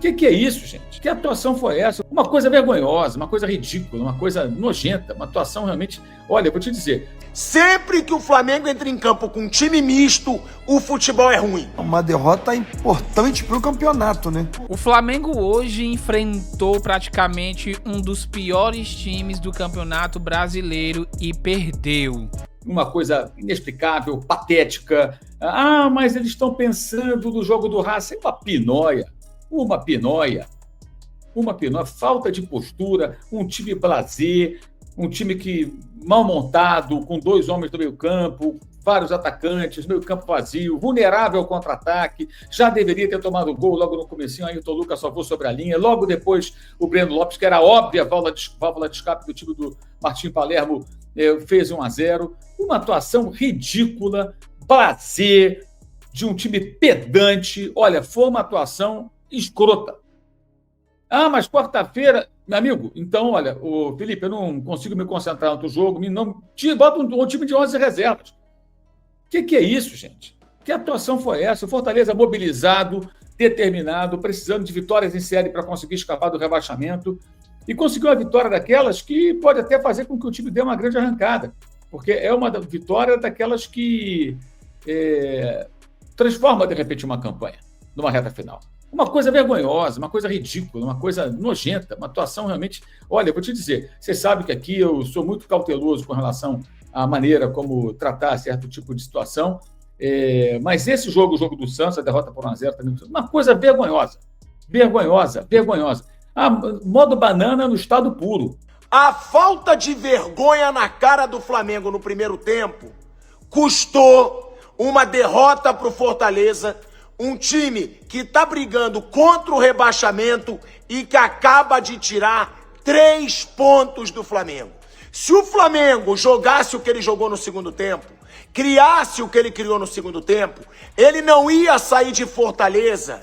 Que é isso, gente? Que atuação foi essa? Uma coisa vergonhosa, uma coisa ridícula, uma coisa nojenta, uma atuação realmente... Olha, eu vou te dizer... Sempre que o Flamengo entra em campo com um time misto, o futebol é ruim. Uma derrota importante para o campeonato, né? O Flamengo hoje enfrentou praticamente um dos piores times do Campeonato Brasileiro e perdeu. Uma coisa inexplicável, patética. Ah, mas eles estão pensando no jogo do Racing. Uma pinóia, falta de postura, um time blasé, um time que mal montado, com 2 homens no meio campo, vários atacantes, meio campo vazio, vulnerável ao contra-ataque, já deveria ter tomado o gol logo no comecinho, aí o Toluca salvou sobre a linha, logo depois o Breno Lopes, que era óbvia válvula de escape do time do Martim Palermo, fez 1-0, uma atuação ridícula, blasé, de um time pedante. Olha, foi uma atuação escrota. Ah, mas quarta-feira... Meu amigo, então, olha, Felipe, eu não consigo me concentrar no outro jogo, bota um time de 11 reservas. Que é isso, gente? Que atuação foi essa? O Fortaleza mobilizado, determinado, precisando de vitórias em série para conseguir escapar do rebaixamento, e conseguiu uma vitória daquelas que pode até fazer com que o time dê uma grande arrancada, porque é uma vitória daquelas que transforma, de repente, uma campanha numa reta final. Uma coisa vergonhosa, uma coisa ridícula, uma coisa nojenta, uma atuação realmente... Olha, eu vou te dizer, você sabe que aqui eu sou muito cauteloso com relação à maneira como tratar certo tipo de situação, mas esse jogo, o jogo do Santos, a derrota por 1-0, também, uma coisa vergonhosa. Modo banana no estado puro. A falta de vergonha na cara do Flamengo no primeiro tempo custou uma derrota para o Fortaleza, um time que está brigando contra o rebaixamento e que acaba de tirar 3 pontos do Flamengo. Se o Flamengo jogasse o que ele jogou no segundo tempo, criasse o que ele criou no segundo tempo, ele não ia sair de Fortaleza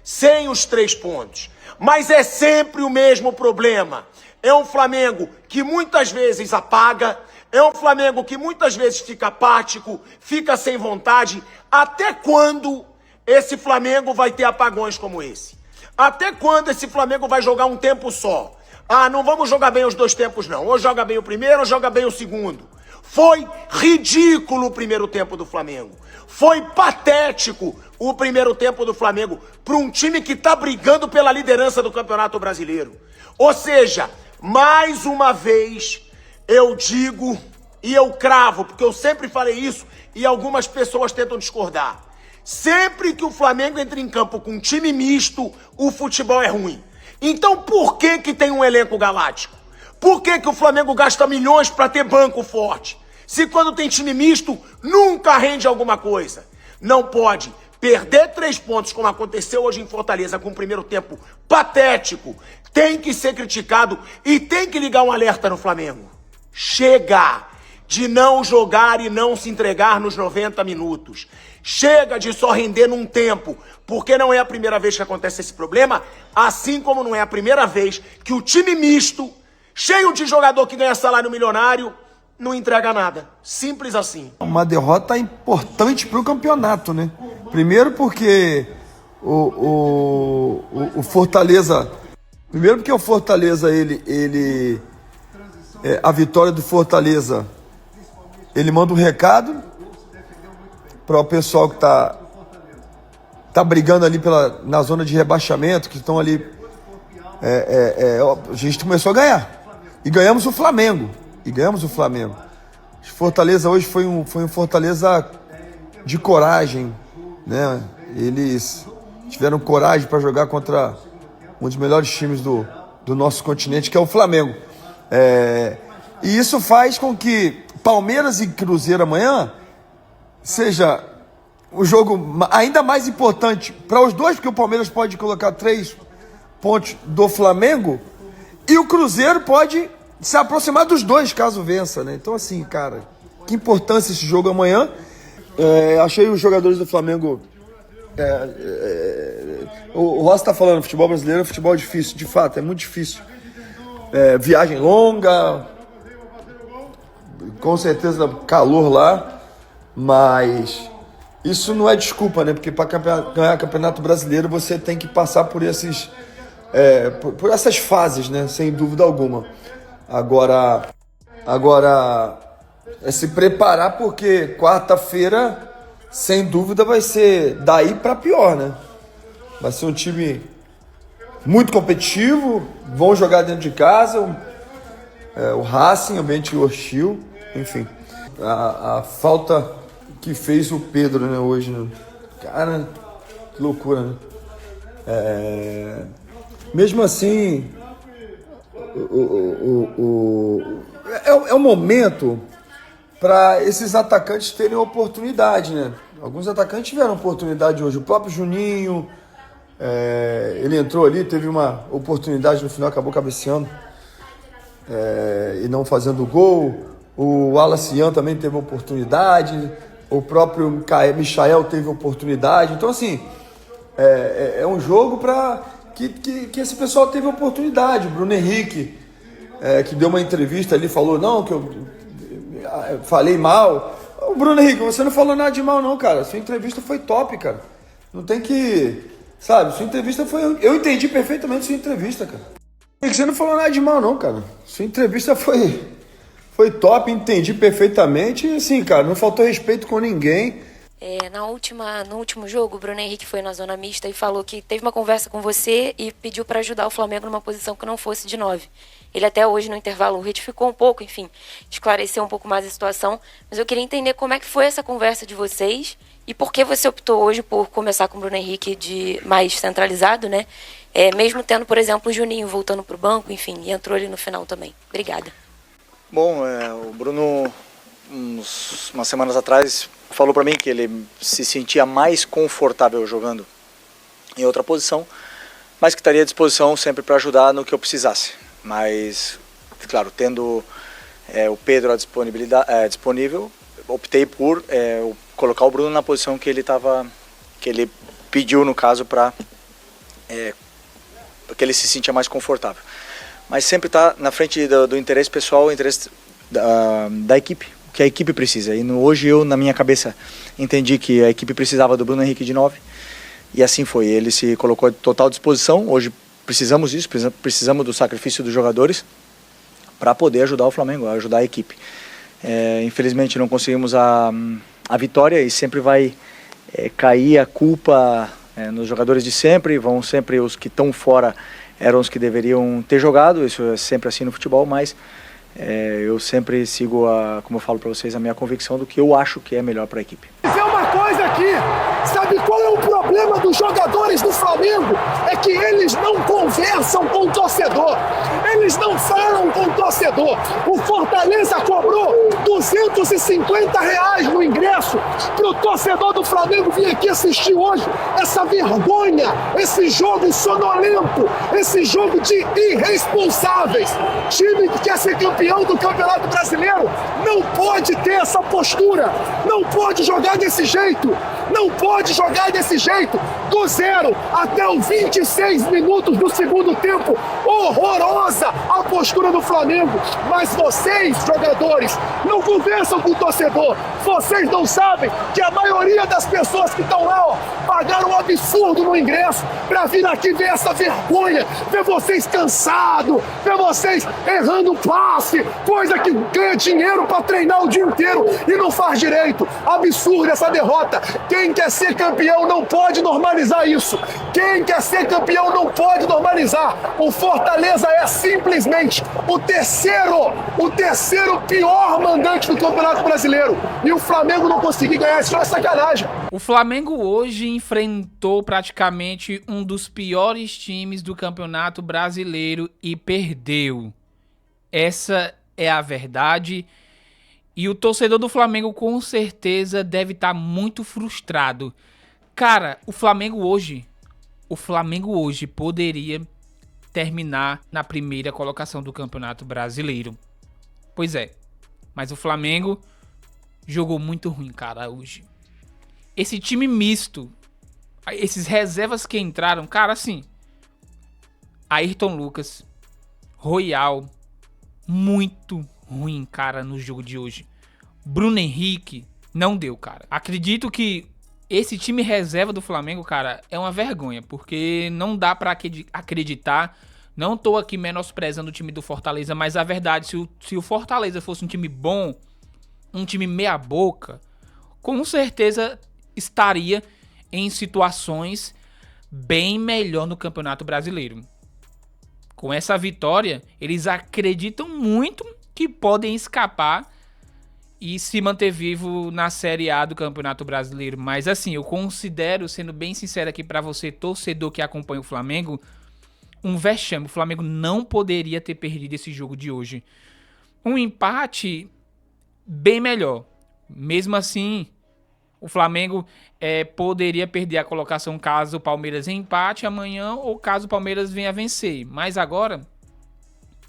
sem os 3 pontos. Mas é sempre o mesmo problema. É um Flamengo que muitas vezes apaga, é um Flamengo que muitas vezes fica apático, fica sem vontade. Até quando esse Flamengo vai ter apagões como esse? Até quando esse Flamengo vai jogar um tempo só? Ah, não vamos jogar bem os 2 tempos, não. Ou joga bem o primeiro, ou joga bem o segundo. Foi ridículo o primeiro tempo do Flamengo. Foi patético o primeiro tempo do Flamengo para um time que está brigando pela liderança do Campeonato Brasileiro. Ou seja, mais uma vez, eu digo e eu cravo, porque eu sempre falei isso e algumas pessoas tentam discordar. Sempre que o Flamengo entra em campo com um time misto, o futebol é ruim. Então por que tem um elenco galáctico? Por que o Flamengo gasta milhões para ter banco forte? Se quando tem time misto, nunca rende alguma coisa. Não pode perder 3 pontos, como aconteceu hoje em Fortaleza, com o primeiro tempo patético. Tem que ser criticado e tem que ligar um alerta no Flamengo. Chega de não jogar e não se entregar nos 90 minutos. Chega de só render num tempo, porque não é a primeira vez que acontece esse problema, assim como não é a primeira vez que o time misto, cheio de jogador que ganha salário milionário, não entrega nada. Simples assim. Uma derrota importante para o campeonato, né? Primeiro porque o Fortaleza... Primeiro porque o Fortaleza, a vitória do Fortaleza, ele manda um recado para o pessoal que tá brigando ali na zona de rebaixamento, que estão ali... a gente começou a ganhar. E ganhamos o Flamengo. Fortaleza hoje foi um Fortaleza de coragem, né? Eles tiveram coragem para jogar contra um dos melhores times do nosso continente, que é o Flamengo. E isso faz com que Palmeiras e Cruzeiro amanhã seja o jogo ainda mais importante para os dois, porque o Palmeiras pode colocar 3 pontos do Flamengo e o Cruzeiro pode se aproximar dos dois caso vença, né? Então, assim, cara, que importância esse jogo amanhã. Achei os jogadores do Flamengo... o Rossi tá falando, futebol brasileiro é futebol difícil, de fato, é muito difícil. Viagem longa, com certeza calor lá, mas isso não é desculpa, né? Porque para ganhar Campeonato Brasileiro você tem que passar por por essas fases, né? Sem dúvida alguma. Agora é se preparar, porque quarta-feira, sem dúvida, vai ser daí para pior, né? Vai ser um time muito competitivo, vão jogar dentro de casa, o Racing, ambiente hostil, enfim. A falta que fez o Pedro, né, hoje, né? Cara, que loucura, né? Mesmo assim, é um momento para esses atacantes terem oportunidade, né? Alguns atacantes tiveram oportunidade hoje. O próprio Juninho, ele entrou ali, teve uma oportunidade no final, acabou cabeceando e não fazendo gol. O Wallace Ian também teve oportunidade. O próprio Michael teve oportunidade. Então, assim, é um jogo para que esse pessoal teve oportunidade. O Bruno Henrique, que deu uma entrevista ali, falou, não, que eu falei mal. O Bruno Henrique, você não falou nada de mal não, cara. Sua entrevista foi top, cara. Não tem que... Sabe, sua entrevista foi... Eu entendi perfeitamente sua entrevista, cara. Você não falou nada de mal não, cara. Sua entrevista foi top, entendi perfeitamente. E assim, cara, não faltou respeito com ninguém. No último jogo, o Bruno Henrique foi na zona mista e falou que teve uma conversa com você e pediu para ajudar o Flamengo numa posição que não fosse de 9. Ele até hoje no intervalo retificou um pouco, enfim, esclareceu um pouco mais a situação, mas eu queria entender como é que foi essa conversa de vocês e por que você optou hoje por começar com o Bruno Henrique de mais centralizado, né? Mesmo tendo, por exemplo, o Juninho voltando para o banco, enfim, e entrou ali no final também. Obrigada. Bom, o Bruno, umas semanas atrás, falou para mim que ele se sentia mais confortável jogando em outra posição, mas que estaria à disposição sempre para ajudar no que eu precisasse. Mas, claro, tendo o Pedro disponível, optei por colocar o Bruno na posição que ele pediu, no caso, para que ele se sentia mais confortável. Mas sempre está na frente do interesse pessoal, o interesse da equipe, o que a equipe precisa. E hoje eu, na minha cabeça, entendi que a equipe precisava do Bruno Henrique de 9, e assim foi. Ele se colocou à total disposição. Hoje precisamos disso, precisamos do sacrifício dos jogadores para poder ajudar o Flamengo, ajudar a equipe. Infelizmente não conseguimos a vitória e sempre vai cair a culpa nos jogadores de sempre. Vão sempre os que estão fora, eram os que deveriam ter jogado. Isso é sempre assim no futebol, mas eu sempre sigo, como eu falo para vocês, a minha convicção do que eu acho que é melhor para a equipe. Dizer uma coisa aqui, sabe qual é o problema dos jogadores do Flamengo? É que eles não conversam com o torcedor, eles não falam com o torcedor. O Fortaleza cobrou R$250 no ingresso para o torcedor do Flamengo vir aqui assistir hoje essa vergonha, esse jogo sonolento, esse jogo de irresponsáveis. Time que quer ser campeão do Campeonato Brasileiro não pode ter essa postura, não pode jogar desse jeito, não pode jogar desse jeito, do 0 até os 26 minutos do segundo tempo. Horrorosa a postura do Flamengo, mas vocês, jogadores, não conversam com o torcedor. Vocês não sabem que a maioria das pessoas que estão lá, pagaram um absurdo no ingresso para vir aqui ver essa vergonha, ver vocês cansados, ver vocês errando passe, coisa que ganha dinheiro para treinar o dia inteiro e não faz direito. Absurda essa derrota. Quem quer ser campeão não pode normalizar isso. Quem quer ser campeão não pode normalizar. O Fortaleza é simplesmente o terceiro pior mandante do Campeonato Brasileiro. E o Flamengo não conseguir ganhar, isso é sacanagem. O Flamengo hoje enfrentou praticamente um dos piores times do Campeonato Brasileiro e perdeu. Essa é a verdade. E o torcedor do Flamengo com certeza deve estar muito frustrado. Cara, o Flamengo hoje poderia terminar na primeira colocação do Campeonato Brasileiro. Pois é, mas o Flamengo jogou muito ruim, cara, hoje. Esse time misto, esses reservas que entraram, cara, assim, Ayrton Lucas, Royal, muito ruim, cara, no jogo de hoje. Bruno Henrique, não deu, cara. Acredito que Esse time reserva do Flamengo, cara, é uma vergonha, porque não dá pra acreditar. Não tô aqui menosprezando o time do Fortaleza, mas a verdade, se o Fortaleza fosse um time bom, um time meia boca, com certeza estaria em situações bem melhor no Campeonato Brasileiro. Com essa vitória, eles acreditam muito que podem escapar e se manter vivo na Série A do Campeonato Brasileiro. Mas assim, eu considero, sendo bem sincero aqui pra você, torcedor que acompanha o Flamengo, um vexame. O Flamengo não poderia ter perdido esse jogo de hoje. Um empate bem melhor. Mesmo assim, o Flamengo poderia perder a colocação caso o Palmeiras empate amanhã ou caso o Palmeiras venha a vencer. Mas agora,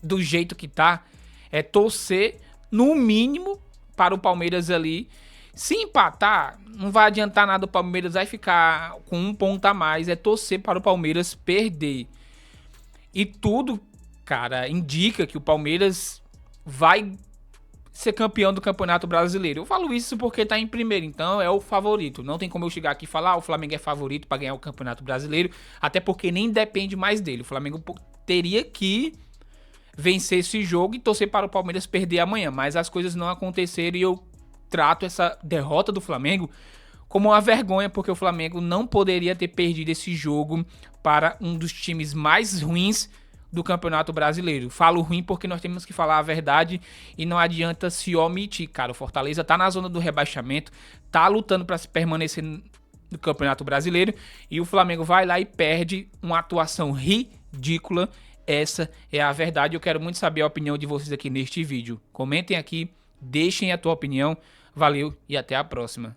do jeito que tá, é torcer no mínimo para o Palmeiras ali. Se empatar, não vai adiantar nada, o Palmeiras vai ficar com um ponto a mais. É torcer para o Palmeiras perder. E tudo, cara, indica que o Palmeiras vai ser campeão do Campeonato Brasileiro. Eu falo isso porque tá em primeiro, então é o favorito. Não tem como eu chegar aqui e falar, o Flamengo é favorito para ganhar o Campeonato Brasileiro, até porque nem depende mais dele. O Flamengo teria que vencer esse jogo e torcer para o Palmeiras perder amanhã, mas as coisas não aconteceram e eu trato essa derrota do Flamengo como uma vergonha, porque o Flamengo não poderia ter perdido esse jogo para um dos times mais ruins do Campeonato Brasileiro. Falo ruim porque nós temos que falar a verdade e não adianta se omitir, cara. O Fortaleza tá na zona do rebaixamento, tá lutando para se permanecer no Campeonato Brasileiro e o Flamengo vai lá e perde uma atuação ridícula. Essa é a verdade. Eu quero muito saber a opinião de vocês aqui neste vídeo. Comentem aqui, deixem a tua opinião. Valeu e até a próxima.